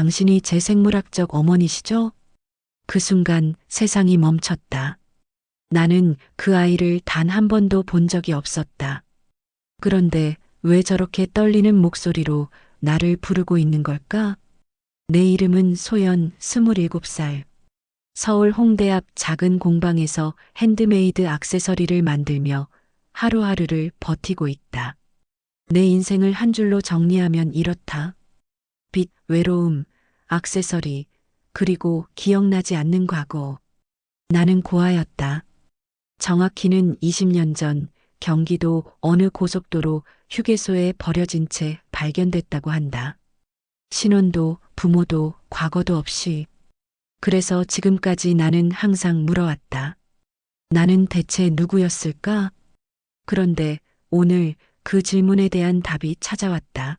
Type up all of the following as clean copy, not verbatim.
당신이 제 생물학적 어머니시죠? 그 순간 세상이 멈췄다. 나는 그 아이를 단 한 번도 본 적이 없었다. 그런데 왜 저렇게 떨리는 목소리로 나를 부르고 있는 걸까? 내 이름은 소연, 27살. 서울 홍대 앞 작은 공방에서 핸드메이드 액세서리를 만들며 하루하루를 버티고 있다. 내 인생을 한 줄로 정리하면 이렇다. 빛, 외로움, 액세서리, 그리고 기억나지 않는 과거. 나는 고아였다. 정확히는 20년 전 경기도 어느 고속도로 휴게소에 버려진 채 발견됐다고 한다. 신원도 부모도 과거도 없이. 그래서 지금까지 나는 항상 물어왔다. 나는 대체 누구였을까? 그런데 오늘 그 질문에 대한 답이 찾아왔다.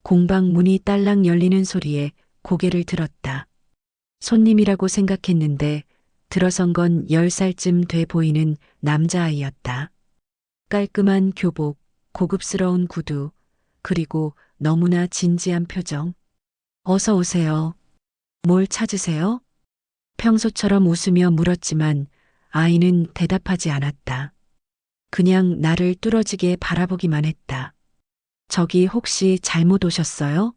공방 문이 딸랑 열리는 소리에 고개를 들었다. 손님이라고 생각했는데 들어선 건 10살쯤 돼 보이는 남자아이였다. 깔끔한 교복, 고급스러운 구두, 그리고 너무나 진지한 표정. 어서 오세요. 뭘 찾으세요? 평소처럼 웃으며 물었지만 아이는 대답하지 않았다. 그냥 나를 뚫어지게 바라보기만 했다. 저기 혹시 잘못 오셨어요?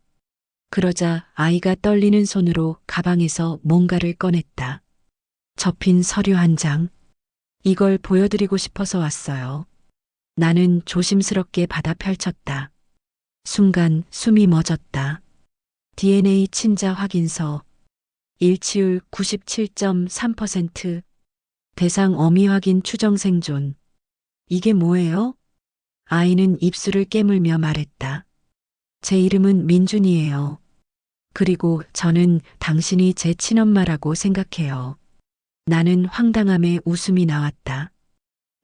그러자 아이가 떨리는 손으로 가방에서 뭔가를 꺼냈다. 접힌 서류 한 장. 이걸 보여드리고 싶어서 왔어요. 나는 조심스럽게 받아 펼쳤다. 순간 숨이 멎었다. DNA 친자 확인서. 일치율 97.3%. 대상 어미 확인 추정 생존. 이게 뭐예요? 아이는 입술을 깨물며 말했다. 제 이름은 민준이에요. 그리고 저는 당신이 제 친엄마라고 생각해요. 나는 황당함에 웃음이 나왔다.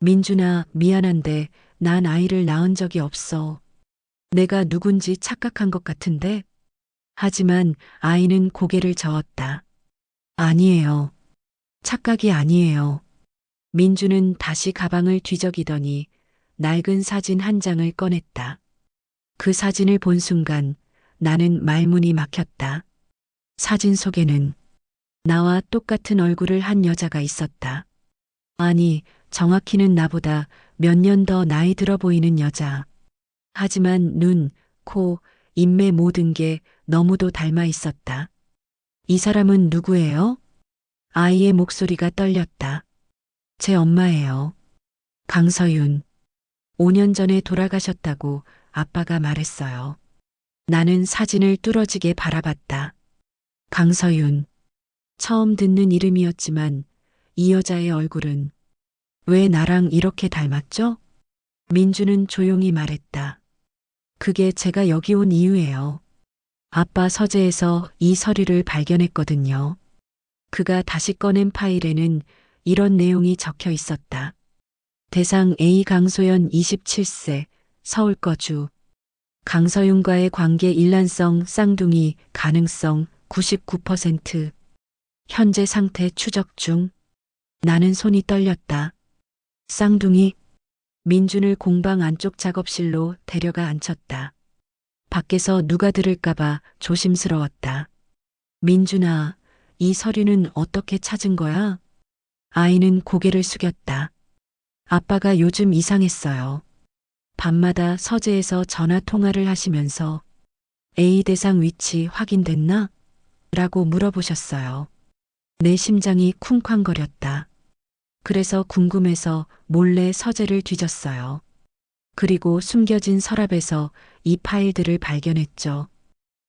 민준아, 미안한데 난 아이를 낳은 적이 없어. 내가 누군지 착각한 것 같은데? 하지만 아이는 고개를 저었다. 아니에요. 착각이 아니에요. 민주는 다시 가방을 뒤적이더니 낡은 사진 한 장을 꺼냈다. 그 사진을 본 순간 나는 말문이 막혔다. 사진 속에는 나와 똑같은 얼굴을 한 여자가 있었다. 아니, 정확히는 나보다 몇 년 더 나이 들어 보이는 여자. 하지만 눈, 코, 인매 모든 게 너무도 닮아 있었다. 이 사람은 누구예요? 아이의 목소리가 떨렸다. 제 엄마예요. 강서윤. 5년 전에 돌아가셨다고 아빠가 말했어요. 나는 사진을 뚫어지게 바라봤다. 강서윤. 처음 듣는 이름이었지만 이 여자의 얼굴은 왜 나랑 이렇게 닮았죠? 민주는 조용히 말했다. 그게 제가 여기 온 이유예요. 아빠 서재에서 이 서류를 발견했거든요. 그가 다시 꺼낸 파일에는 이런 내용이 적혀 있었다. 대상 A 강소연 27세, 서울 거주. 강서윤과의 관계 일란성 쌍둥이 가능성 99%. 현재 상태 추적 중. 나는 손이 떨렸다. 쌍둥이. 민준을 공방 안쪽 작업실로 데려가 앉혔다. 밖에서 누가 들을까봐 조심스러웠다. 민준아, 이 서류는 어떻게 찾은 거야? 아이는 고개를 숙였다. 아빠가 요즘 이상했어요. 밤마다 서재에서 전화 통화를 하시면서 A 대상 위치 확인됐나? 라고 물어보셨어요. 내 심장이 쿵쾅거렸다. 그래서 궁금해서 몰래 서재를 뒤졌어요. 그리고 숨겨진 서랍에서 이 파일들을 발견했죠.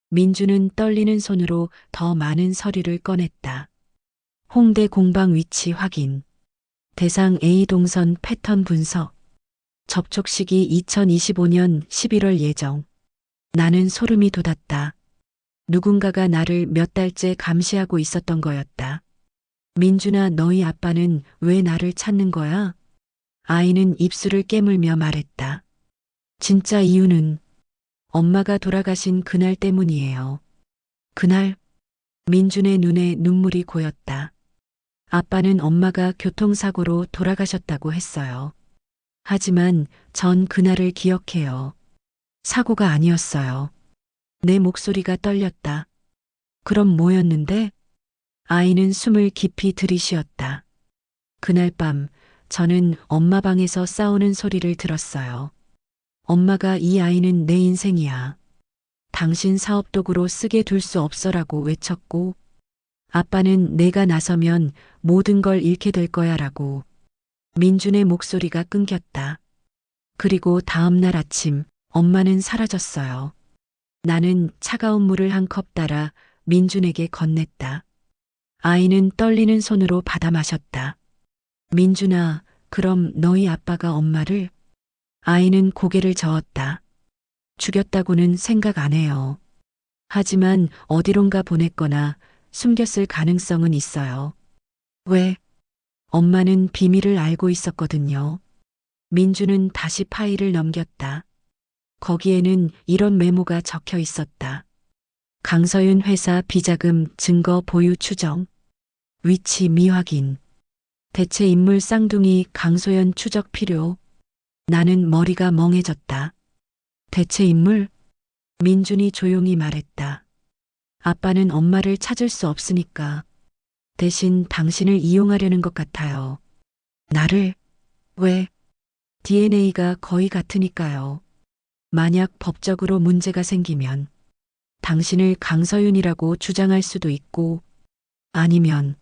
민주는 떨리는 손으로 더 많은 서류를 꺼냈다. 홍대 공방 위치 확인. 대상 A 동선 패턴 분석. 접촉 시기 2025년 11월 예정. 나는 소름이 돋았다. 누군가가 나를 몇 달째 감시하고 있었던 거였다. 민준아, 너희 아빠는 왜 나를 찾는 거야? 아이는 입술을 깨물며 말했다. 진짜 이유는 엄마가 돌아가신 그날 때문이에요. 그날? 민준의 눈에 눈물이 고였다. 아빠는 엄마가 교통사고로 돌아가셨다고 했어요. 하지만 전 그날을 기억해요. 사고가 아니었어요. 내 목소리가 떨렸다. 그럼 뭐였는데? 아이는 숨을 깊이 들이쉬었다. 그날 밤 저는 엄마 방에서 싸우는 소리를 들었어요. 엄마가 이 아이는 내 인생이야. 당신 사업 도구로 쓰게 둘 수 없어라고 외쳤고, 아빠는 내가 나서면 모든 걸 잃게 될 거야라고. 민준의 목소리가 끊겼다. 그리고 다음 날 아침 엄마는 사라졌어요. 나는 차가운 물을 한 컵 따라 민준에게 건넸다. 아이는 떨리는 손으로 받아 마셨다. 민준아, 그럼 너희 아빠가 엄마를? 아이는 고개를 저었다. 죽였다고는 생각 안 해요. 하지만 어디론가 보냈거나 숨겼을 가능성은 있어요. 왜? 엄마는 비밀을 알고 있었거든요. 민주는 다시 파일을 넘겼다. 거기에는 이런 메모가 적혀 있었다. 강서윤 회사 비자금 증거 보유 추정. 위치 미확인. 대체 인물 쌍둥이 강소연 추적 필요. 나는 머리가 멍해졌다. 대체 인물? 민준이 조용히 말했다. 아빠는 엄마를 찾을 수 없으니까 대신 당신을 이용하려는 것 같아요. 나를? 왜? DNA가 거의 같으니까요. 만약 법적으로 문제가 생기면 당신을 강서윤이라고 주장할 수도 있고, 아니면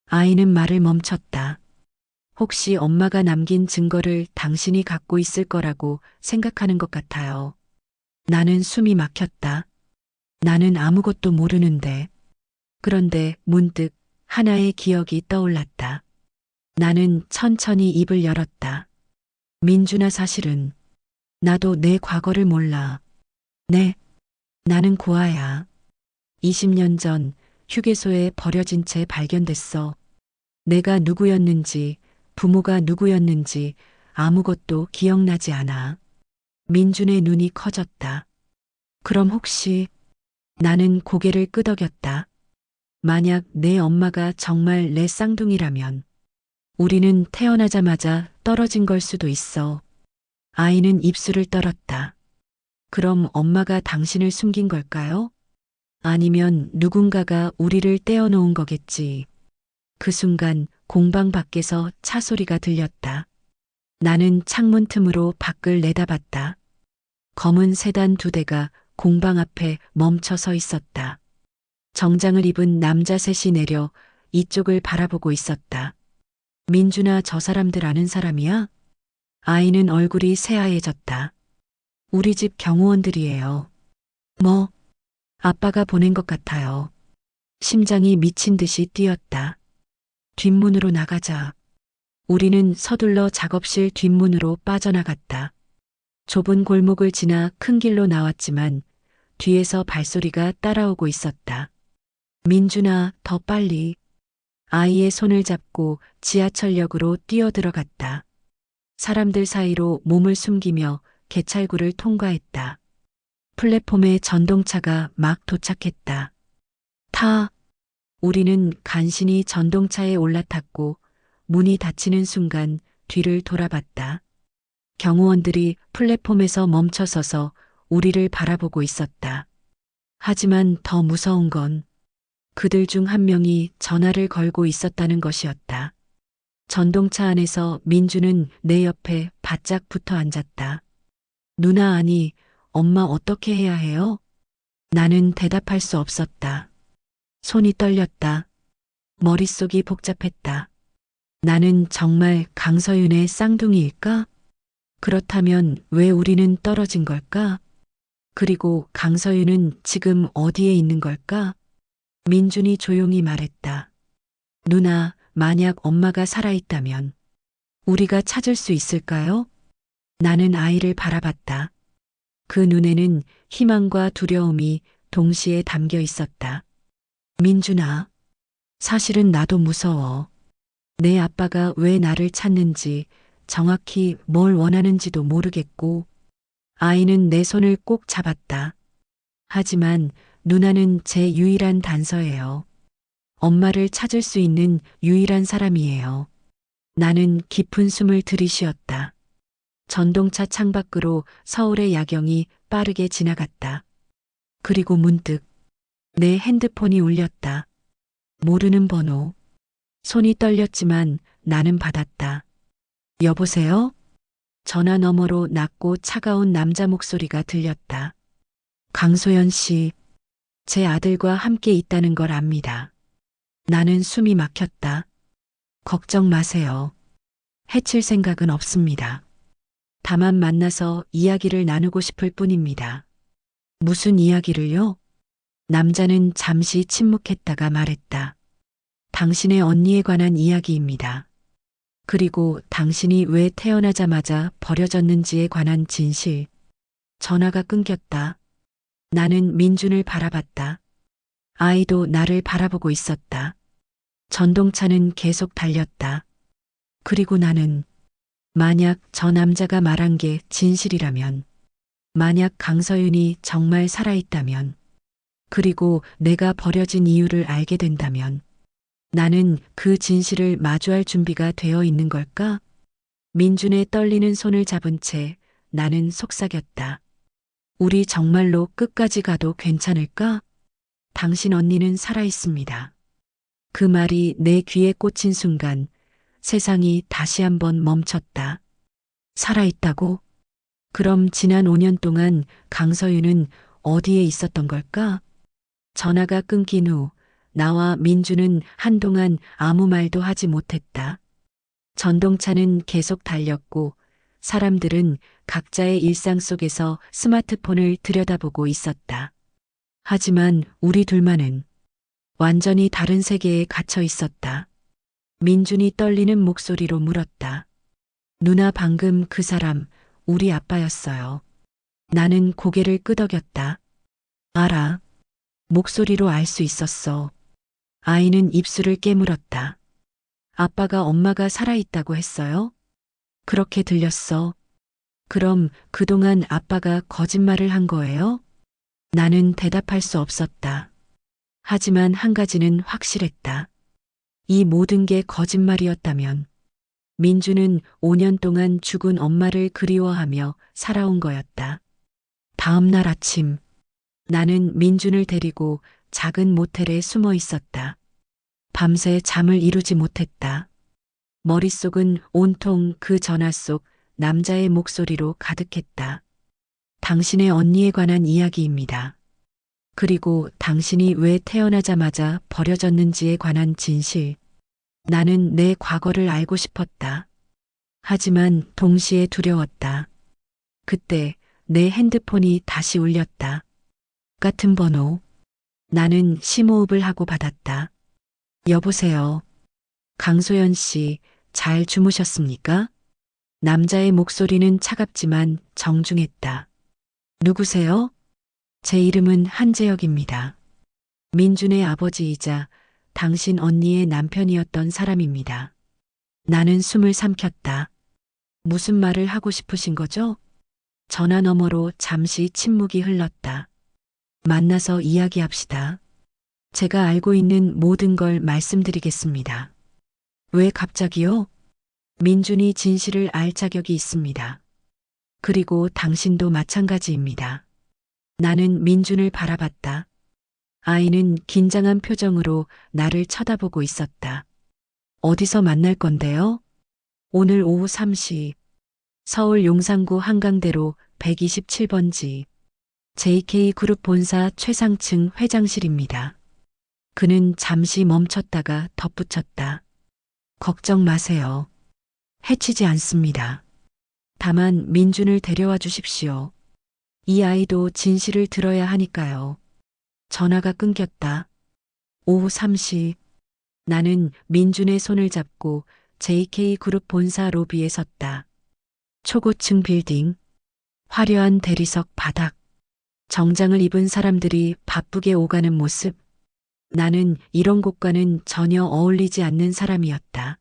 아이는 말을 멈췄다. 혹시 엄마가 남긴 증거를 당신이 갖고 있을 거라고 생각하는 것 같아요. 나는 숨이 막혔다. 나는 아무것도 모르는데. 그런데 문득 하나의 기억이 떠올랐다. 나는 천천히 입을 열었다. 민준아, 사실은 나도 내 과거를 몰라. 네, 나는 고아야. 20년 전 휴게소에 버려진 채 발견됐어. 내가 누구였는지, 부모가 누구였는지 아무것도 기억나지 않아. 민준의 눈이 커졌다. 그럼 혹시 나는 고개를 끄덕였다. 만약 내 엄마가 정말 내 쌍둥이라면 우리는 태어나자마자 떨어진 걸 수도 있어. 아이는 입술을 떨었다. 그럼 엄마가 당신을 숨긴 걸까요? 아니면 누군가가 우리를 떼어놓은 거겠지. 그 순간 공방 밖에서 차 소리가 들렸다. 나는 창문 틈으로 밖을 내다봤다. 검은 세단 2대가 공방 앞에 멈춰 서 있었다. 정장을 입은 남자 셋이 내려 이쪽을 바라보고 있었다. 민준아, 저 사람들 아는 사람이야? 아이는 얼굴이 새하얘졌다. 우리 집 경호원들이에요. 뭐? 아빠가 보낸 것 같아요. 심장이 미친 듯이 뛰었다. 뒷문으로 나가자. 우리는 서둘러 작업실 뒷문으로 빠져나갔다. 좁은 골목을 지나 큰 길로 나왔지만 뒤에서 발소리가 따라오고 있었다. 민준아, 더 빨리. 아이의 손을 잡고 지하철역으로 뛰어들어갔다. 사람들 사이로 몸을 숨기며 개찰구를 통과했다. 플랫폼에 전동차가 막 도착했다. 타. 우리는 간신히 전동차에 올라탔고 문이 닫히는 순간 뒤를 돌아봤다. 경호원들이 플랫폼에서 멈춰서서 우리를 바라보고 있었다. 하지만 더 무서운 건 그들 중 한 명이 전화를 걸고 있었다는 것이었다. 전동차 안에서 민주는 내 옆에 바짝 붙어 앉았다. 누나, 아니, 엄마 어떻게 해야 해요? 나는 대답할 수 없었다. 손이 떨렸다. 머릿속이 복잡했다. 나는 정말 강서윤의 쌍둥이일까? 그렇다면 왜 우리는 떨어진 걸까? 그리고 강서윤은 지금 어디에 있는 걸까? 민준이 조용히 말했다. 누나, 만약 엄마가 살아있다면 우리가 찾을 수 있을까요? 나는 아이를 바라봤다. 그 눈에는 희망과 두려움이 동시에 담겨 있었다. 민준아, 사실은 나도 무서워. 내 아빠가 왜 나를 찾는지, 정확히 뭘 원하는지도 모르겠고, 아이는 내 손을 꼭 잡았다. 하지만 누나는 제 유일한 단서예요. 엄마를 찾을 수 있는 유일한 사람이에요. 나는 깊은 숨을 들이쉬었다. 전동차 창밖으로 서울의 야경이 빠르게 지나갔다. 그리고 문득 내 핸드폰이 울렸다. 모르는 번호. 손이 떨렸지만 나는 받았다. 여보세요? 전화 너머로 낮고 차가운 남자 목소리가 들렸다. 강소연 씨, 제 아들과 함께 있다는 걸 압니다. 나는 숨이 막혔다. 걱정 마세요. 해칠 생각은 없습니다. 다만 만나서 이야기를 나누고 싶을 뿐입니다. 무슨 이야기를요? 남자는 잠시 침묵했다가 말했다. 당신의 언니에 관한 이야기입니다. 그리고 당신이 왜 태어나자마자 버려졌는지에 관한 진실. 전화가 끊겼다. 나는 민준을 바라봤다. 아이도 나를 바라보고 있었다. 전동차는 계속 달렸다. 그리고 나는 만약 저 남자가 말한 게 진실이라면, 만약 강서윤이 정말 살아있다면, 그리고 내가 버려진 이유를 알게 된다면, 나는 그 진실을 마주할 준비가 되어 있는 걸까? 민준의 떨리는 손을 잡은 채 나는 속삭였다. 우리 정말로 끝까지 가도 괜찮을까? 당신 언니는 살아있습니다. 그 말이 내 귀에 꽂힌 순간 세상이 다시 한번 멈췄다. 살아있다고? 그럼 지난 5년 동안 강서윤은 어디에 있었던 걸까? 전화가 끊긴 후 나와 민주는 한동안 아무 말도 하지 못했다. 전동차는 계속 달렸고 사람들은 각자의 일상 속에서 스마트폰을 들여다보고 있었다. 하지만 우리 둘만은 완전히 다른 세계에 갇혀 있었다. 민준이 떨리는 목소리로 물었다. 누나, 방금 그 사람 우리 아빠였어요. 나는 고개를 끄덕였다. 알아. 목소리로 알 수 있었어. 아이는 입술을 깨물었다. 아빠가 엄마가 살아있다고 했어요? 그렇게 들렸어. 그럼 그동안 아빠가 거짓말을 한 거예요? 나는 대답할 수 없었다. 하지만 한 가지는 확실했다. 이 모든 게 거짓말이었다면 민주는 5년 동안 죽은 엄마를 그리워하며 살아온 거였다. 다음 날 아침, 나는 민준을 데리고 작은 모텔에 숨어 있었다. 밤새 잠을 이루지 못했다. 머릿속은 온통 그 전화 속 남자의 목소리로 가득했다. 당신의 언니에 관한 이야기입니다. 그리고 당신이 왜 태어나자마자 버려졌는지에 관한 진실. 나는 내 과거를 알고 싶었다. 하지만 동시에 두려웠다. 그때 내 핸드폰이 다시 울렸다. 같은 번호. 나는 심호흡을 하고 받았다. 여보세요. 강소연 씨, 잘 주무셨습니까? 남자의 목소리는 차갑지만 정중했다. 누구세요? 제 이름은 한재혁입니다. 민준의 아버지이자 당신 언니의 남편이었던 사람입니다. 나는 숨을 삼켰다. 무슨 말을 하고 싶으신 거죠? 전화 너머로 잠시 침묵이 흘렀다. 만나서 이야기합시다. 제가 알고 있는 모든 걸 말씀드리겠습니다. 왜 갑자기요? 민준이 진실을 알 자격이 있습니다. 그리고 당신도 마찬가지입니다. 나는 민준을 바라봤다. 아이는 긴장한 표정으로 나를 쳐다보고 있었다. 어디서 만날 건데요? 오늘 오후 3시. 서울 용산구 한강대로 127번지. JK그룹 본사 최상층 회장실입니다. 그는 잠시 멈췄다가 덧붙였다. 걱정 마세요. 해치지 않습니다. 다만 민준을 데려와 주십시오. 이 아이도 진실을 들어야 하니까요. 전화가 끊겼다. 오후 3시. 나는 민준의 손을 잡고 JK그룹 본사 로비에 섰다. 초고층 빌딩, 화려한 대리석 바닥, 정장을 입은 사람들이 바쁘게 오가는 모습. 나는 이런 곳과는 전혀 어울리지 않는 사람이었다.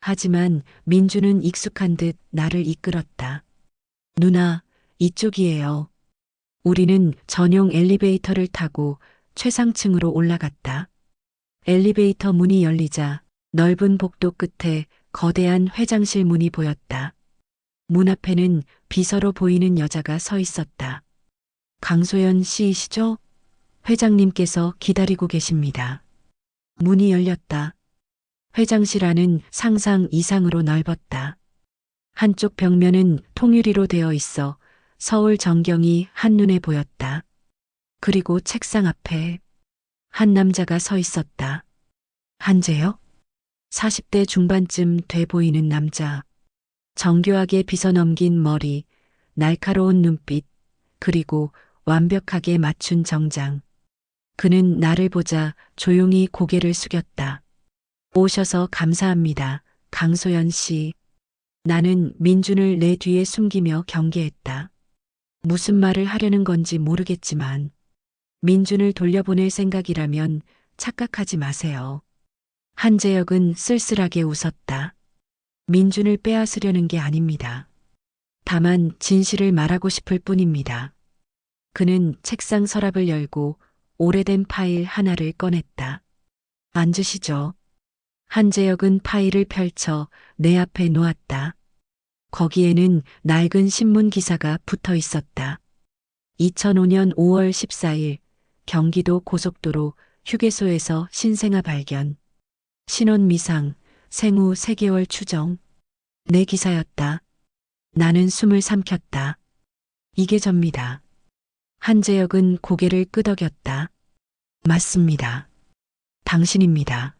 하지만 민주는 익숙한 듯 나를 이끌었다. 누나, 이쪽이에요. 우리는 전용 엘리베이터를 타고 최상층으로 올라갔다. 엘리베이터 문이 열리자 넓은 복도 끝에 거대한 회장실 문이 보였다. 문 앞에는 비서로 보이는 여자가 서 있었다. 강소연 씨이시죠? 회장님께서 기다리고 계십니다. 문이 열렸다. 회장실 안은 상상 이상으로 넓었다. 한쪽 벽면은 통유리로 되어 있어 서울 전경이 한눈에 보였다. 그리고 책상 앞에 한 남자가 서 있었다. 한재혁? 40대 중반쯤 돼 보이는 남자. 정교하게 빗어넘긴 머리, 날카로운 눈빛, 그리고 완벽하게 맞춘 정장. 그는 나를 보자 조용히 고개를 숙였다. 오셔서 감사합니다. 강소연 씨. 나는 민준을 내 뒤에 숨기며 경계했다. 무슨 말을 하려는 건지 모르겠지만 민준을 돌려보낼 생각이라면 착각하지 마세요. 한재혁은 쓸쓸하게 웃었다. 민준을 빼앗으려는 게 아닙니다. 다만 진실을 말하고 싶을 뿐입니다. 그는 책상 서랍을 열고 오래된 파일 하나를 꺼냈다. 앉으시죠. 한재혁은 파일을 펼쳐 내 앞에 놓았다. 거기에는 낡은 신문 기사가 붙어 있었다. 2005년 5월 14일 경기도 고속도로 휴게소에서 신생아 발견. 신원 미상, 생후 3개월 추정. 내 기사였다. 나는 숨을 삼켰다. 이게 접니다. 한재혁은 고개를 끄덕였다. 맞습니다. 당신입니다.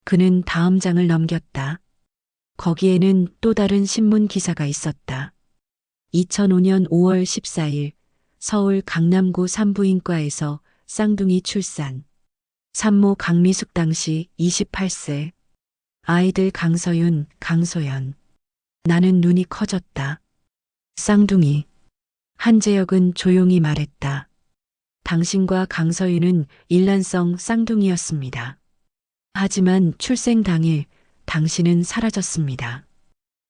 그는 다음 장을 넘겼다. 거기에는 또 다른 신문 기사가 있었다. 2005년 5월 14일 서울 강남구 산부인과에서 쌍둥이 출산. 산모 강미숙 당시 28세. 아이들 강서윤, 강소연. 나는 눈이 커졌다. 쌍둥이. 한재혁은 조용히 말했다. 당신과 강서윤은 일란성 쌍둥이였습니다. 하지만 출생 당일 당신은 사라졌습니다.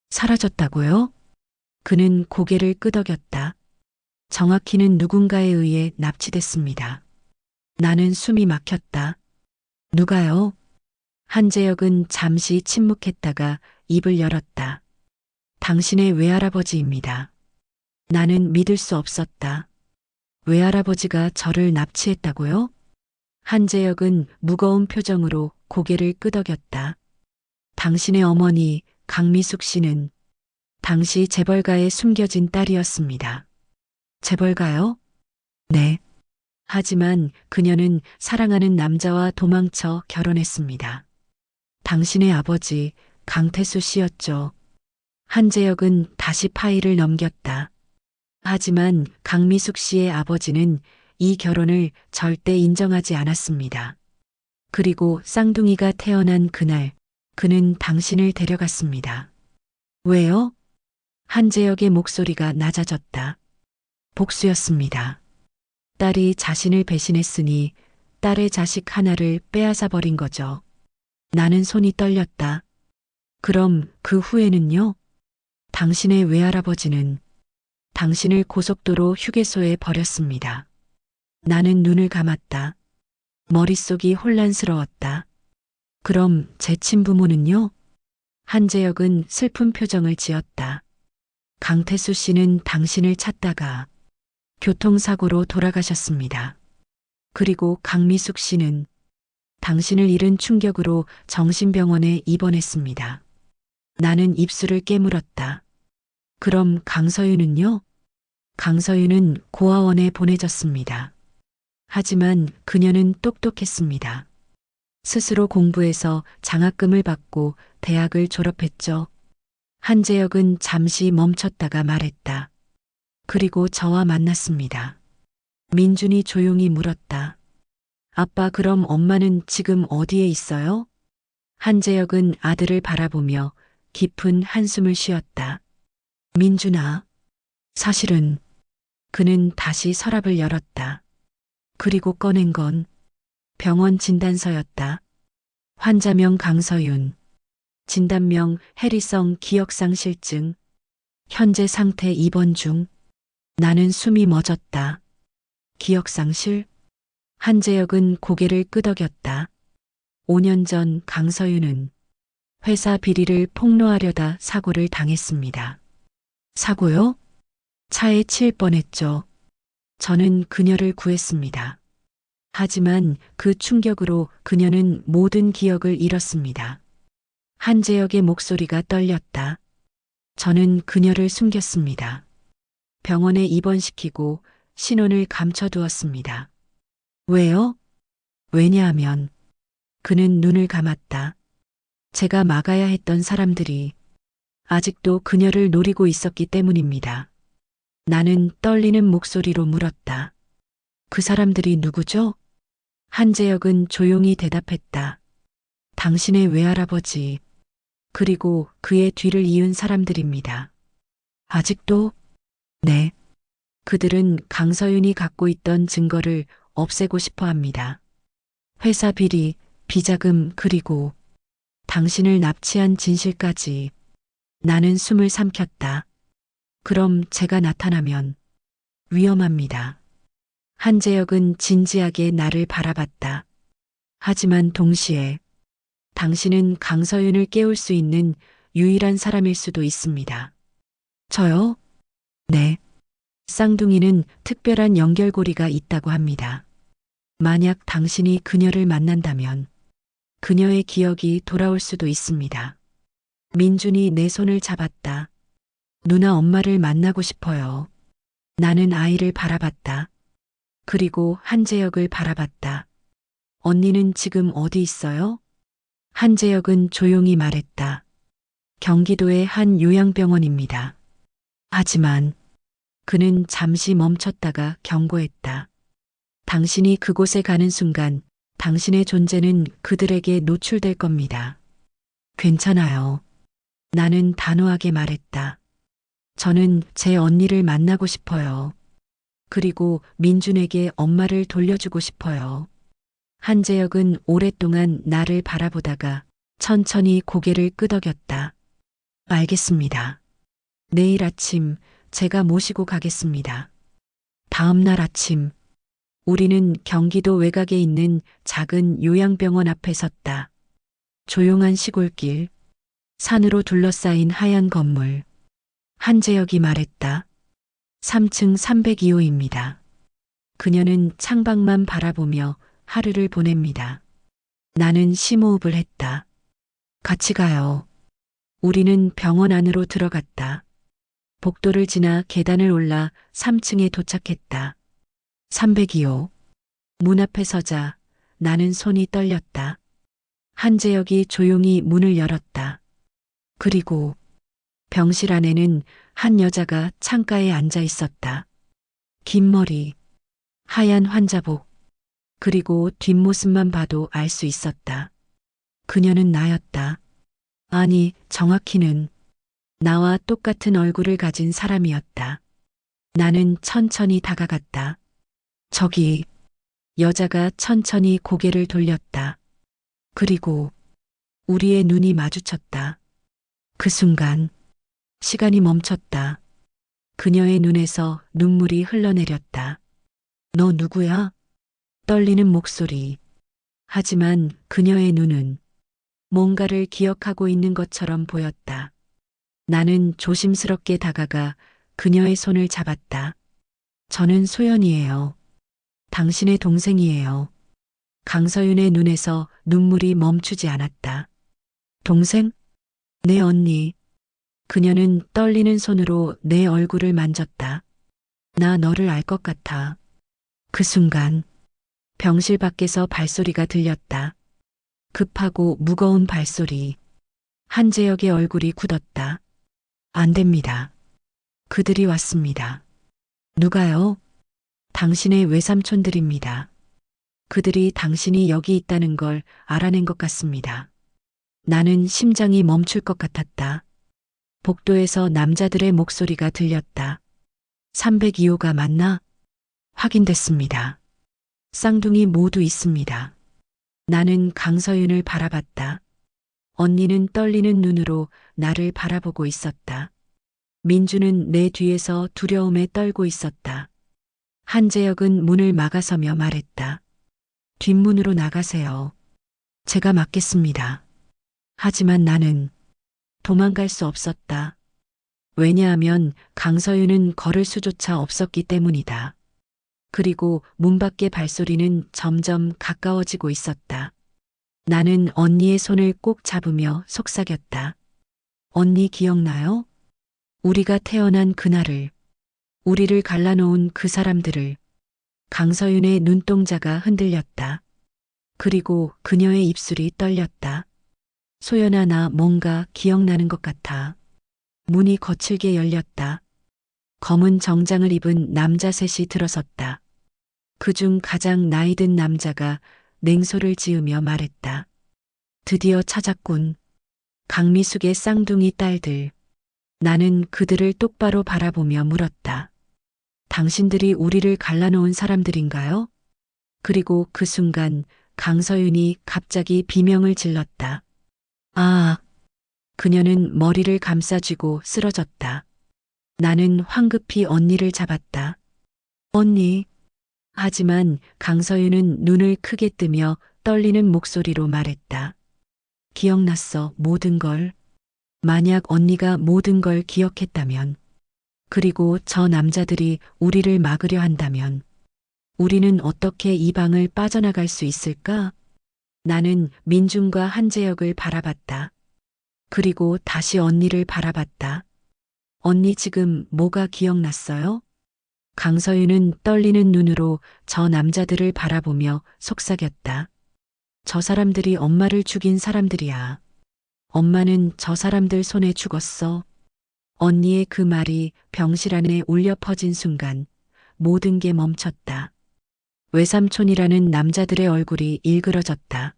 사라졌다고요? 그는 고개를 끄덕였다. 정확히는 누군가에 의해 납치됐습니다. 나는 숨이 막혔다. 누가요? 한재혁은 잠시 침묵했다가 입을 열었다. 당신의 외할아버지입니다. 나는 믿을 수 없었다. 외할아버지가 저를 납치했다고요? 한재혁은 무거운 표정으로 고개를 끄덕였다. 당신의 어머니 강미숙 씨는 당시 재벌가에 숨겨진 딸이었습니다. 재벌가요? 네. 하지만 그녀는 사랑하는 남자와 도망쳐 결혼했습니다. 당신의 아버지 강태수 씨였죠. 한재혁은 다시 파일을 넘겼다. 하지만 강미숙 씨의 아버지는 이 결혼을 절대 인정하지 않았습니다. 그리고 쌍둥이가 태어난 그날 그는 당신을 데려갔습니다. 왜요? 한재혁의 목소리가 낮아졌다. 복수였습니다. 딸이 자신을 배신했으니 딸의 자식 하나를 빼앗아 버린 거죠. 나는 손이 떨렸다. 그럼 그 후에는요? 당신의 외할아버지는 당신을 고속도로 휴게소에 버렸습니다. 나는 눈을 감았다. 머릿속이 혼란스러웠다. 그럼 제 친부모는요? 한재혁은 슬픈 표정을 지었다. 강태수 씨는 당신을 찾다가 교통사고로 돌아가셨습니다. 그리고 강미숙 씨는 당신을 잃은 충격으로 정신병원에 입원했습니다. 나는 입술을 깨물었다. 그럼 강서윤은요? 강서윤은 고아원에 보내졌습니다. 하지만 그녀는 똑똑했습니다. 스스로 공부해서 장학금을 받고 대학을 졸업했죠. 한재혁은 잠시 멈췄다가 말했다. 그리고 저와 만났습니다. 민준이 조용히 물었다. 아빠, 그럼 엄마는 지금 어디에 있어요? 한재혁은 아들을 바라보며 깊은 한숨을 쉬었다. 민준아, 사실은 그는 다시 서랍을 열었다. 그리고 꺼낸 건 병원 진단서였다. 환자명 강서윤, 진단명 해리성 기억상실증, 현재 상태 입원 중. 나는 숨이 멎었다. 기억상실? 한재혁은 고개를 끄덕였다. 5년 전 강서윤은 회사 비리를 폭로하려다 사고를 당했습니다. 사고요? 차에 치일 뻔했죠. 저는 그녀를 구했습니다. 하지만 그 충격으로 그녀는 모든 기억을 잃었습니다. 한재혁의 목소리가 떨렸다. 저는 그녀를 숨겼습니다. 병원에 입원시키고 신원을 감춰두었습니다. 왜요? 왜냐하면 그는 눈을 감았다. 제가 막아야 했던 사람들이 아직도 그녀를 노리고 있었기 때문입니다. 나는 떨리는 목소리로 물었다. 그 사람들이 누구죠? 한재혁은 조용히 대답했다. 당신의 외할아버지, 그리고 그의 뒤를 이은 사람들입니다. 아직도? 네. 그들은 강서윤이 갖고 있던 증거를 없애고 싶어 합니다. 회사 비리, 비자금, 그리고 당신을 납치한 진실까지. 나는 숨을 삼켰다. 그럼 제가 나타나면 위험합니다. 한재혁은 진지하게 나를 바라봤다. 하지만 동시에 당신은 강서윤을 깨울 수 있는 유일한 사람일 수도 있습니다. 저요? 네. 쌍둥이는 특별한 연결고리가 있다고 합니다. 만약 당신이 그녀를 만난다면 그녀의 기억이 돌아올 수도 있습니다. 민준이 내 손을 잡았다. 누나 엄마를 만나고 싶어요. 나는 아이를 바라봤다. 그리고 한재혁을 바라봤다. 언니는 지금 어디 있어요? 한재혁은 조용히 말했다. 경기도의 한 요양병원입니다. 하지만 그는 잠시 멈췄다가 경고했다. 당신이 그곳에 가는 순간 당신의 존재는 그들에게 노출될 겁니다. 괜찮아요. 나는 단호하게 말했다. 저는 제 언니를 만나고 싶어요. 그리고 민준에게 엄마를 돌려주고 싶어요. 한재혁은 오랫동안 나를 바라보다가 천천히 고개를 끄덕였다. 알겠습니다. 내일 아침 제가 모시고 가겠습니다. 다음 날 아침 우리는 경기도 외곽에 있는 작은 요양병원 앞에 섰다. 조용한 시골길, 산으로 둘러싸인 하얀 건물. 한재혁이 말했다. 3층 302호입니다. 그녀는 창밖만 바라보며 하루를 보냅니다. 나는 심호흡을 했다. 같이 가요. 우리는 병원 안으로 들어갔다. 복도를 지나 계단을 올라 3층에 도착했다. 302호. 문 앞에 서자 나는 손이 떨렸다. 한재혁이 조용히 문을 열었다. 그리고 병실 안에는 한 여자가 창가에 앉아 있었다. 긴 머리, 하얀 환자복, 그리고 뒷모습만 봐도 알 수 있었다. 그녀는 나였다. 아니, 정확히는 나와 똑같은 얼굴을 가진 사람이었다. 나는 천천히 다가갔다. 저기, 여자가 천천히 고개를 돌렸다. 그리고 우리의 눈이 마주쳤다. 그 순간, 시간이 멈췄다. 그녀의 눈에서 눈물이 흘러내렸다. 너 누구야? 떨리는 목소리. 하지만 그녀의 눈은 뭔가를 기억하고 있는 것처럼 보였다. 나는 조심스럽게 다가가 그녀의 손을 잡았다. 저는 소연이에요. 당신의 동생이에요. 강서윤의 눈에서 눈물이 멈추지 않았다. 동생? 내 언니. 그녀는 떨리는 손으로 내 얼굴을 만졌다. 나 너를 알 것 같아. 그 순간 병실 밖에서 발소리가 들렸다. 급하고 무거운 발소리. 한재혁의 얼굴이 굳었다. 안 됩니다. 그들이 왔습니다. 누가요? 당신의 외삼촌들입니다. 그들이 당신이 여기 있다는 걸 알아낸 것 같습니다. 나는 심장이 멈출 것 같았다. 복도에서 남자들의 목소리가 들렸다. 302호가 맞나? 확인됐습니다. 쌍둥이 모두 있습니다. 나는 강서윤을 바라봤다. 언니는 떨리는 눈으로 나를 바라보고 있었다. 민주는 내 뒤에서 두려움에 떨고 있었다. 한재혁은 문을 막아서며 말했다. 뒷문으로 나가세요. 제가 막겠습니다. 하지만 나는 도망갈 수 없었다. 왜냐하면 강서윤은 걸을 수조차 없었기 때문이다. 그리고 문 밖의 발소리는 점점 가까워지고 있었다. 나는 언니의 손을 꼭 잡으며 속삭였다. 언니 기억나요? 우리가 태어난 그날을, 우리를 갈라놓은 그 사람들을. 강서윤의 눈동자가 흔들렸다. 그리고 그녀의 입술이 떨렸다. 소연아, 나 뭔가 기억나는 것 같아. 문이 거칠게 열렸다. 검은 정장을 입은 남자 셋이 들어섰다. 그중 가장 나이든 남자가 냉소를 지으며 말했다. 드디어 찾았군. 강미숙의 쌍둥이 딸들. 나는 그들을 똑바로 바라보며 물었다. 당신들이 우리를 갈라놓은 사람들인가요? 그리고 그 순간 강서윤이 갑자기 비명을 질렀다. 아! 그녀는 머리를 감싸쥐고 쓰러졌다. 나는 황급히 언니를 잡았다. 언니. 하지만 강서윤은 눈을 크게 뜨며 떨리는 목소리로 말했다. 기억났어, 모든 걸. 만약 언니가 모든 걸 기억했다면, 그리고 저 남자들이 우리를 막으려 한다면, 우리는 어떻게 이 방을 빠져나갈 수 있을까? 나는 민중과 한재혁을 바라봤다. 그리고 다시 언니를 바라봤다. 언니 지금 뭐가 기억났어요? 강서윤은 떨리는 눈으로 저 남자들을 바라보며 속삭였다. 저 사람들이 엄마를 죽인 사람들이야. 엄마는 저 사람들 손에 죽었어. 언니의 그 말이 병실 안에 울려 퍼진 순간 모든 게 멈췄다. 외삼촌이라는 남자들의 얼굴이 일그러졌다.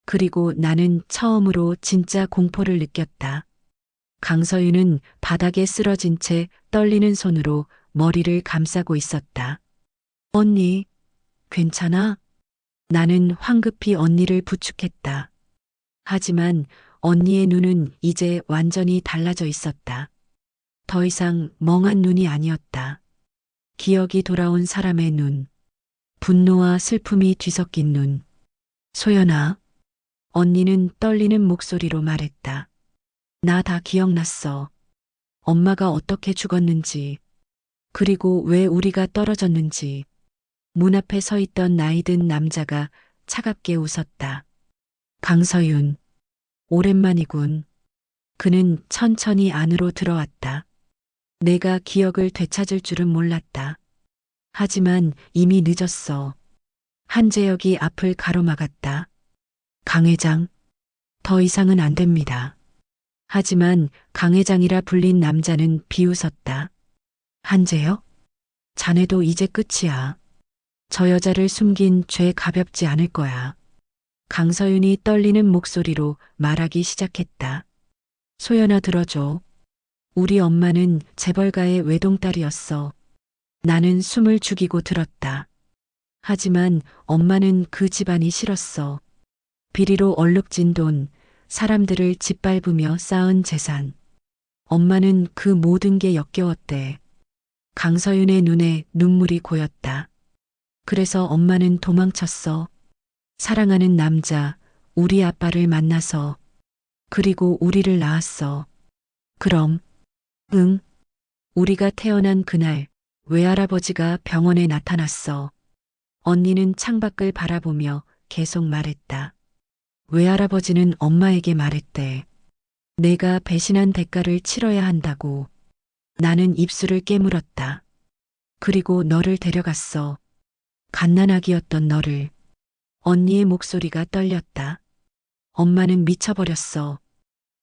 그리고 나는 처음으로 진짜 공포를 느꼈다. 강서윤은 바닥에 쓰러진 채 떨리는 손으로 머리를 감싸고 있었다. 언니, 괜찮아? 나는 황급히 언니를 부축했다. 하지만 언니의 눈은 이제 완전히 달라져 있었다. 더 이상 멍한 눈이 아니었다. 기억이 돌아온 사람의 눈. 분노와 슬픔이 뒤섞인 눈. 소연아. 언니는 떨리는 목소리로 말했다. 나 다 기억났어. 엄마가 어떻게 죽었는지, 그리고 왜 우리가 떨어졌는지. 문 앞에 서 있던 나이든 남자가 차갑게 웃었다. 강서윤. 오랜만이군. 그는 천천히 안으로 들어왔다. 내가 기억을 되찾을 줄은 몰랐다. 하지만 이미 늦었어. 한재혁이 앞을 가로막았다. 강 회장, 더 이상은 안 됩니다. 하지만 강 회장이라 불린 남자는 비웃었다. 한재혁? 자네도 이제 끝이야. 저 여자를 숨긴 죄 가볍지 않을 거야. 강서윤이 떨리는 목소리로 말하기 시작했다. 소연아, 들어줘. 우리 엄마는 재벌가의 외동딸이었어. 나는 숨을 죽이고 들었다. 하지만 엄마는 그 집안이 싫었어. 비리로 얼룩진 돈, 사람들을 짓밟으며 쌓은 재산. 엄마는 그 모든 게 역겨웠대. 강서윤의 눈에 눈물이 고였다. 그래서 엄마는 도망쳤어. 사랑하는 남자, 우리 아빠를 만나서. 그리고 우리를 낳았어. 그럼, 응. 우리가 태어난 그날, 외할아버지가 병원에 나타났어. 언니는 창밖을 바라보며 계속 말했다. 외할아버지는 엄마에게 말했대. 내가 배신한 대가를 치러야 한다고. 나는 입술을 깨물었다. 그리고 너를 데려갔어. 갓난아기였던 너를. 언니의 목소리가 떨렸다. 엄마는 미쳐버렸어.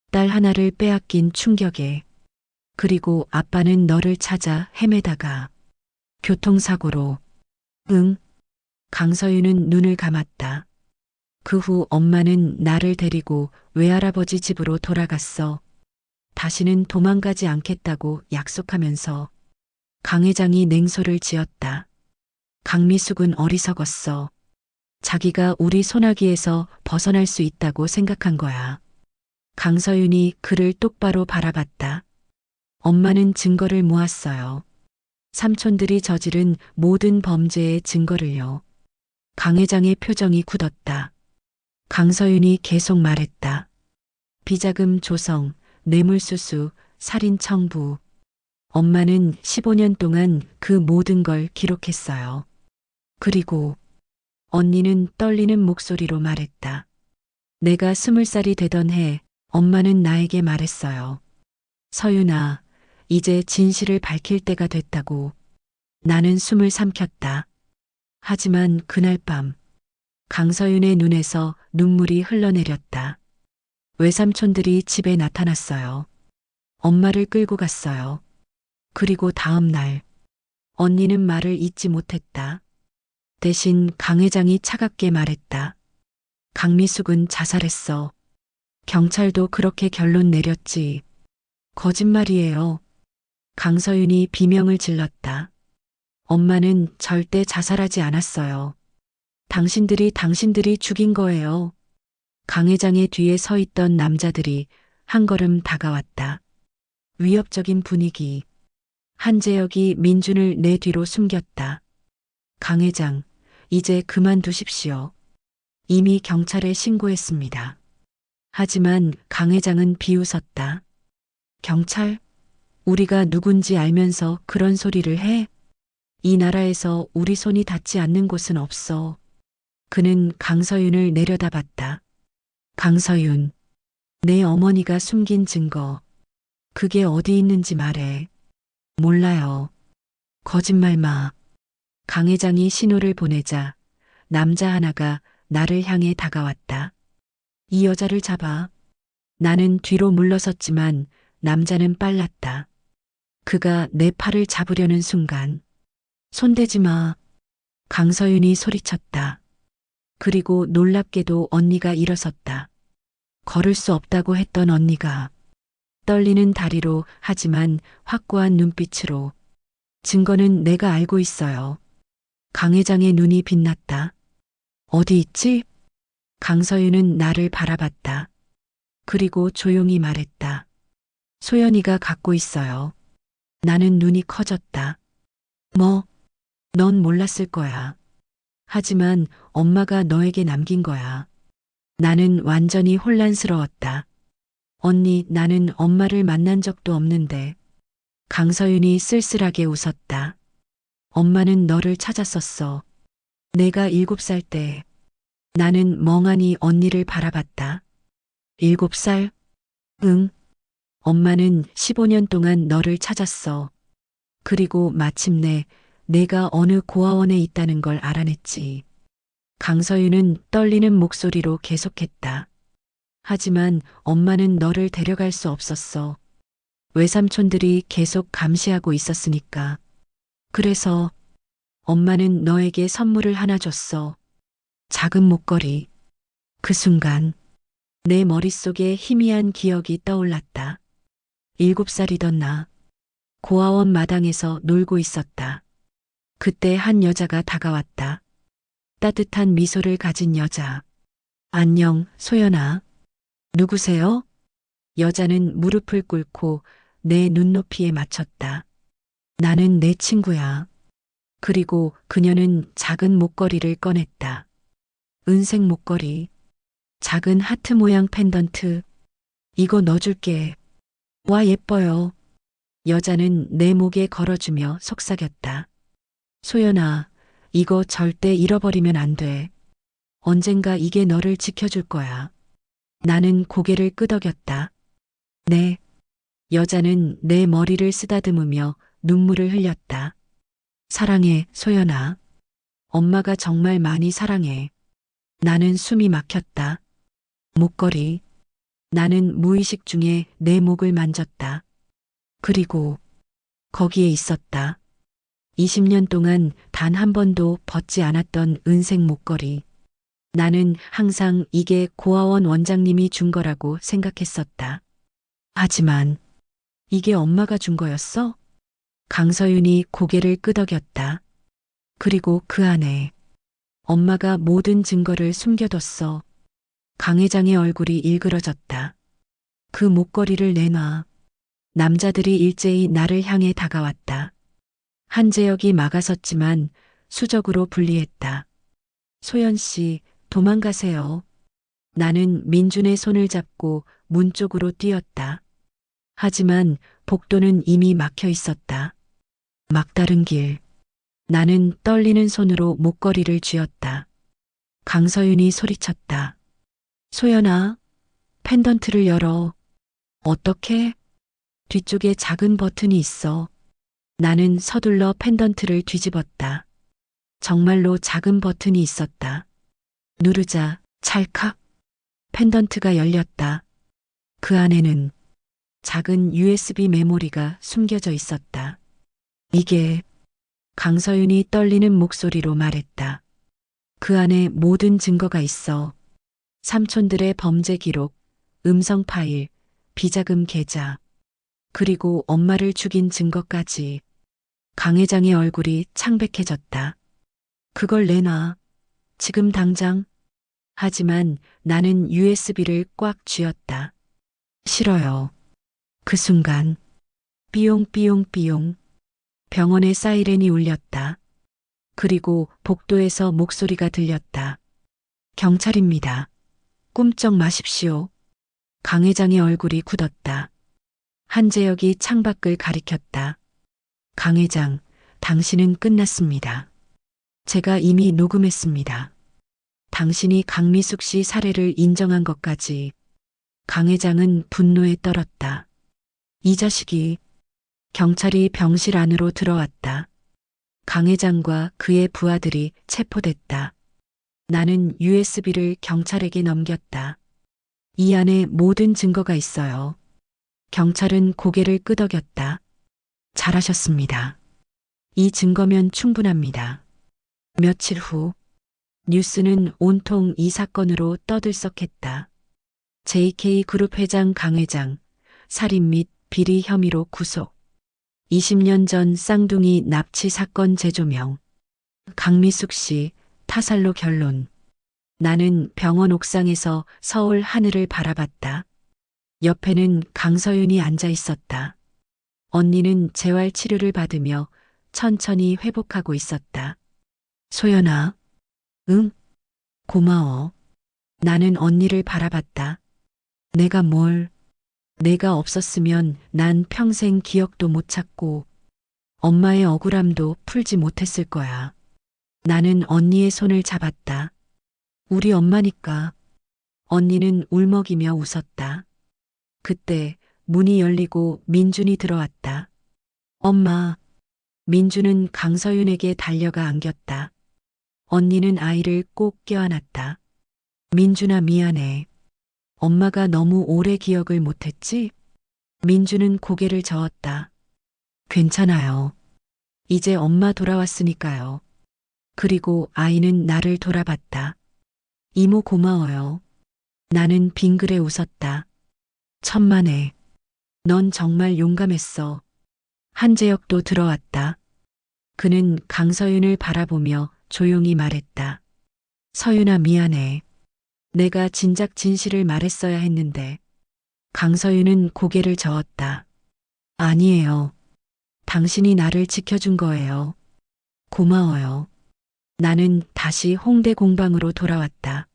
딸 하나를 빼앗긴 충격에. 그리고 아빠는 너를 찾아 헤매다가 교통사고로. 응. 강서윤은 눈을 감았다. 그 후 엄마는 나를 데리고 외할아버지 집으로 돌아갔어. 다시는 도망가지 않겠다고 약속하면서. 강 회장이 냉소를 지었다. 강미숙은 어리석었어. 자기가 우리 소나기에서 벗어날 수 있다고 생각한 거야. 강서윤이 그를 똑바로 바라봤다. 엄마는 증거를 모았어요. 삼촌들이 저지른 모든 범죄의 증거를요. 강 회장의 표정이 굳었다. 강서윤이 계속 말했다. 비자금 조성, 뇌물수수, 살인 청부. 엄마는 15년 동안 그 모든 걸 기록했어요. 그리고 언니는 떨리는 목소리로 말했다. 내가 20살이 되던 해 엄마는 나에게 말했어요. 서윤아, 이제 진실을 밝힐 때가 됐다고. 나는 숨을 삼켰다. 하지만 그날 밤 강서윤의 눈에서 눈물이 흘러내렸다. 외삼촌들이 집에 나타났어요. 엄마를 끌고 갔어요. 그리고 다음 날 언니는 말을 잇지 못했다. 대신 강 회장이 차갑게 말했다. 강미숙은 자살했어. 경찰도 그렇게 결론 내렸지. 거짓말이에요. 강서윤이 비명을 질렀다. 엄마는 절대 자살하지 않았어요. 당신들이 죽인 거예요. 강 회장의 뒤에 서 있던 남자들이 한 걸음 다가왔다. 위협적인 분위기. 한재혁이 민준을 내 뒤로 숨겼다. 강 회장, 이제 그만두십시오. 이미 경찰에 신고했습니다. 하지만 강 회장은 비웃었다. 경찰? 우리가 누군지 알면서 그런 소리를 해? 이 나라에서 우리 손이 닿지 않는 곳은 없어. 그는 강서윤을 내려다봤다. 강서윤, 내 어머니가 숨긴 증거. 그게 어디 있는지 말해. 몰라요. 거짓말 마. 강 회장이 신호를 보내자 남자 하나가 나를 향해 다가왔다. 이 여자를 잡아. 나는 뒤로 물러섰지만 남자는 빨랐다. 그가 내 팔을 잡으려는 순간 손대지 마. 강서윤이 소리쳤다. 그리고 놀랍게도 언니가 일어섰다. 걸을 수 없다고 했던 언니가 떨리는 다리로 하지만 확고한 눈빛으로 증거는 내가 알고 있어요. 강 회장의 눈이 빛났다. 어디 있지? 강서윤은 나를 바라봤다. 그리고 조용히 말했다. 소연이가 갖고 있어요. 나는 눈이 커졌다. 뭐? 넌 몰랐을 거야. 하지만 엄마가 너에게 남긴 거야. 나는 완전히 혼란스러웠다. 언니, 나는 엄마를 만난 적도 없는데. 강서윤이 쓸쓸하게 웃었다. 엄마는 너를 찾았었어. 내가 7살 때. 나는 멍하니 언니를 바라봤다. 7살? 응. 엄마는 15년 동안 너를 찾았어. 그리고 마침내 내가 어느 고아원에 있다는 걸 알아냈지. 강서윤은 떨리는 목소리로 계속했다. 하지만 엄마는 너를 데려갈 수 없었어. 외삼촌들이 계속 감시하고 있었으니까. 그래서 엄마는 너에게 선물을 하나 줬어. 작은 목걸이. 그 순간 내 머릿속에 희미한 기억이 떠올랐다. 7살이던 나. 고아원 마당에서 놀고 있었다. 그때 한 여자가 다가왔다. 따뜻한 미소를 가진 여자. 안녕, 소연아. 누구세요? 여자는 무릎을 꿇고 내 눈높이에 맞췄다. 나는 내 친구야. 그리고 그녀는 작은 목걸이를 꺼냈다. 은색 목걸이. 작은 하트 모양 펜던트. 이거 넣어줄게. 와, 예뻐요. 여자는 내 목에 걸어주며 속삭였다. 소연아, 이거 절대 잃어버리면 안 돼. 언젠가 이게 너를 지켜줄 거야. 나는 고개를 끄덕였다. 네. 여자는 내 머리를 쓰다듬으며 눈물을 흘렸다. 사랑해, 소연아. 엄마가 정말 많이 사랑해. 나는 숨이 막혔다. 목걸이. 나는 무의식 중에 내 목을 만졌다. 그리고 거기에 있었다. 20년 동안 단 한 번도 벗지 않았던 은색 목걸이. 나는 항상 이게 고아원 원장님이 준 거라고 생각했었다. 하지만 이게 엄마가 준 거였어? 강서윤이 고개를 끄덕였다. 그리고 그 안에 엄마가 모든 증거를 숨겨뒀어. 강 회장의 얼굴이 일그러졌다. 그 목걸이를 내놔. 남자들이 일제히 나를 향해 다가왔다. 한재혁이 막아섰지만 수적으로 분리했다. 소연 씨, 도망가세요. 나는 민준의 손을 잡고 문 쪽으로 뛰었다. 하지만 복도는 이미 막혀 있었다. 막다른 길. 나는 떨리는 손으로 목걸이를 쥐었다. 강서윤이 소리쳤다. 소연아, 펜던트를 열어. 어떻게? 뒤쪽에 작은 버튼이 있어. 나는 서둘러 펜던트를 뒤집었다. 정말로 작은 버튼이 있었다. 누르자 찰칵 펜던트가 열렸다. 그 안에는 작은 USB 메모리가 숨겨져 있었다. 이게 강서윤이 떨리는 목소리로 말했다. 그 안에 모든 증거가 있어. 삼촌들의 범죄 기록, 음성 파일, 비자금 계좌, 그리고 엄마를 죽인 증거까지. 강 회장의 얼굴이 창백해졌다. 그걸 내놔. 지금 당장. 하지만 나는 USB를 꽉 쥐었다. 싫어요. 그 순간 삐용삐용삐용 병원의 사이렌이 울렸다. 그리고 복도에서 목소리가 들렸다. 경찰입니다. 꿈쩍 마십시오. 강 회장의 얼굴이 굳었다. 한재혁이 창밖을 가리켰다. 강 회장, 당신은 끝났습니다. 제가 이미 녹음했습니다. 당신이 강미숙 씨 살해를 인정한 것까지. 강 회장은 분노에 떨었다. 이 자식이. 경찰이 병실 안으로 들어왔다. 강 회장과 그의 부하들이 체포됐다. 나는 USB를 경찰에게 넘겼다. 이 안에 모든 증거가 있어요. 경찰은 고개를 끄덕였다. 잘하셨습니다. 이 증거면 충분합니다. 며칠 후 뉴스는 온통 이 사건으로 떠들썩했다. JK그룹 회장 강 회장 살인 및 비리 혐의로 구속. 20년 전 쌍둥이 납치 사건 재조명. 강미숙 씨 타살로 결론. 나는 병원 옥상에서 서울 하늘을 바라봤다. 옆에는 강서윤이 앉아 있었다. 언니는 재활 치료를 받으며 천천히 회복하고 있었다. 소연아, 응? 고마워. 나는 언니를 바라봤다. 내가 없었으면 난 평생 기억도 못 찾고 엄마의 억울함도 풀지 못했을 거야. 나는 언니의 손을 잡았다. 우리 엄마니까. 언니는 울먹이며 웃었다. 그때 문이 열리고 민준이 들어왔다. 엄마. 민준은 강서윤에게 달려가 안겼다. 언니는 아이를 꼭 껴안았다. 민준아 미안해. 엄마가 너무 오래 기억을 못했지? 민준은 고개를 저었다. 괜찮아요. 이제 엄마 돌아왔으니까요. 그리고 아이는 나를 돌아봤다. 이모 고마워요. 나는 빙그레 웃었다. 천만에. 넌 정말 용감했어. 한재혁도 들어왔다. 그는 강서윤을 바라보며 조용히 말했다. 서윤아 미안해. 내가 진작 진실을 말했어야 했는데. 강서윤은 고개를 저었다. 아니에요. 당신이 나를 지켜준 거예요. 고마워요. 나는 다시 홍대 공방으로 돌아왔다.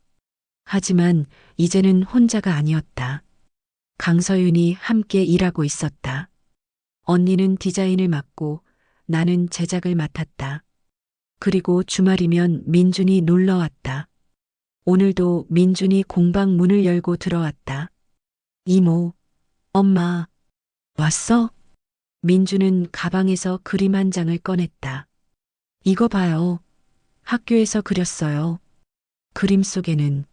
하지만 이제는 혼자가 아니었다. 강서윤이 함께 일하고 있었다. 언니는 디자인을 맡고 나는 제작을 맡았다. 그리고 주말이면 민준이 놀러 왔다. 오늘도 민준이 공방 문을 열고 들어왔다. 이모, 엄마, 왔어? 민준은 가방에서 그림 한 장을 꺼냈다. 이거 봐요. 학교에서 그렸어요. 그림 속에는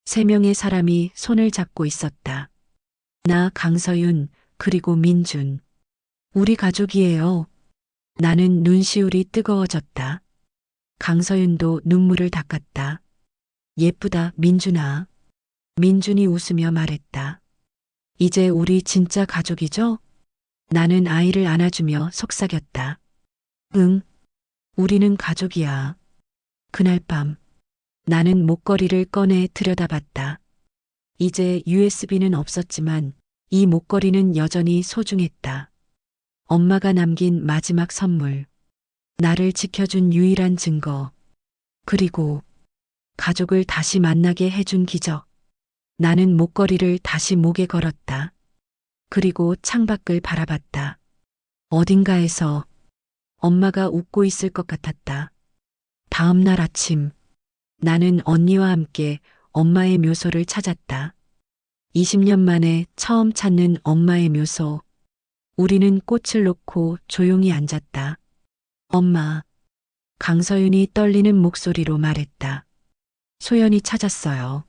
3명의 사람이 손을 잡고 있었다. 나 강서윤, 그리고 민준. 우리 가족이에요. 나는 눈시울이 뜨거워졌다. 강서윤도 눈물을 닦았다. 예쁘다, 민준아. 민준이 웃으며 말했다. 이제 우리 진짜 가족이죠? 나는 아이를 안아주며 속삭였다. 응, 우리는 가족이야. 그날 밤, 나는 목걸이를 꺼내 들여다봤다. 이제 USB는 없었지만 이 목걸이는 여전히 소중했다. 엄마가 남긴 마지막 선물. 나를 지켜준 유일한 증거. 그리고 가족을 다시 만나게 해준 기적. 나는 목걸이를 다시 목에 걸었다. 그리고 창밖을 바라봤다. 어딘가에서 엄마가 웃고 있을 것 같았다. 다음 날 아침, 나는 언니와 함께 엄마의 묘소를 찾았다. 20년 만에 처음 찾는 엄마의 묘소. 우리는 꽃을 놓고 조용히 앉았다. 엄마, 강서윤이 떨리는 목소리로 말했다. 소연이 찾았어요.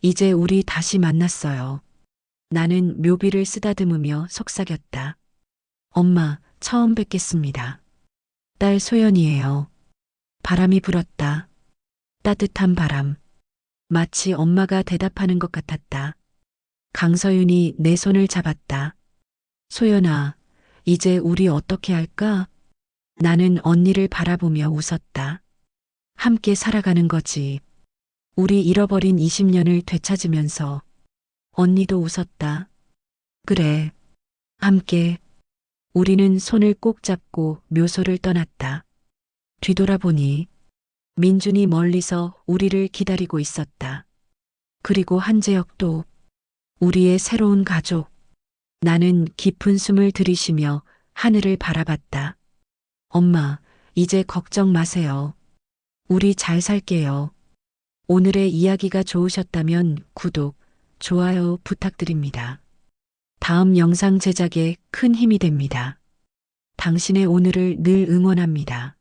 이제 우리 다시 만났어요. 나는 묘비를 쓰다듬으며 속삭였다. 엄마, 처음 뵙겠습니다. 딸 소연이에요. 바람이 불었다. 따뜻한 바람. 마치 엄마가 대답하는 것 같았다. 강서윤이 내 손을 잡았다. 소연아, 이제 우리 어떻게 할까? 나는 언니를 바라보며 웃었다. 함께 살아가는 거지. 우리 잃어버린 20년을 되찾으면서 언니도 웃었다. 그래. 함께. 우리는 손을 꼭 잡고 묘소를 떠났다. 뒤돌아보니 민준이 멀리서 우리를 기다리고 있었다. 그리고 한재혁도 우리의 새로운 가족. 나는 깊은 숨을 들이쉬며 하늘을 바라봤다. 엄마, 이제 걱정 마세요. 우리 잘 살게요. 오늘의 이야기가 좋으셨다면 구독, 좋아요 부탁드립니다. 다음 영상 제작에 큰 힘이 됩니다. 당신의 오늘을 늘 응원합니다.